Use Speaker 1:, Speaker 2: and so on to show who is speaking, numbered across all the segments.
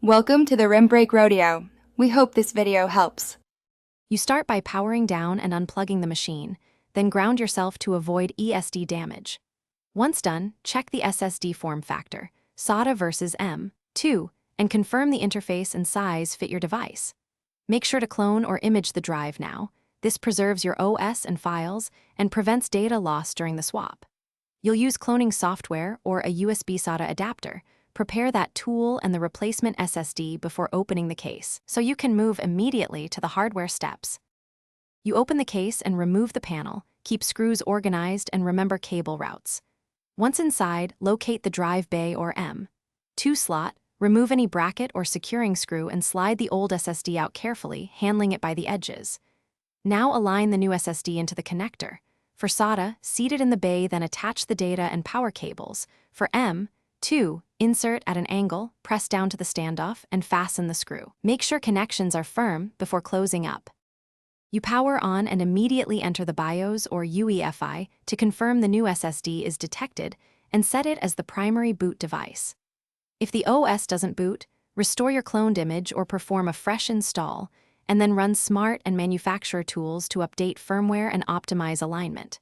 Speaker 1: Welcome to the Rim Break Rodeo. We hope this video helps.
Speaker 2: You start by powering down and unplugging the machine, then ground yourself to avoid ESD damage. Once done, check the SSD form factor, SATA versus M2, and confirm the interface and size fit your device. Make sure to clone or image the drive now. This preserves your OS and files and prevents data loss during the swap. You'll use cloning software or a USB SATA adapter. Prepare that tool and the replacement SSD before opening the case, so you can move immediately to the hardware steps. You open the case and remove the panel, keep screws organized, and remember cable routes. Once inside, locate the drive bay or M2 slot, remove any bracket or securing screw, and slide the old SSD out carefully, handling it by the edges. Now align the new SSD into the connector. For SATA, seat it in the bay, then attach the data and power cables. For M2, insert at an angle, press down to the standoff, and fasten the screw. Make sure connections are firm before closing up. You power on and immediately enter the BIOS or UEFI to confirm the new SSD is detected and set it as the primary boot device. If the OS doesn't boot, restore your cloned image or perform a fresh install, and then run smart and manufacturer tools to update firmware and optimize alignment.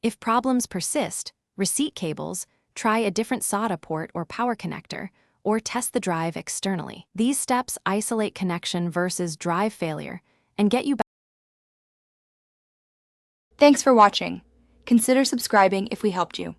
Speaker 2: If problems persist, receipt cables, try a different SATA port or power connector, or test the drive externally. These steps isolate connection versus drive failure and get you back.
Speaker 1: Thanks for watching. Consider subscribing if we helped you.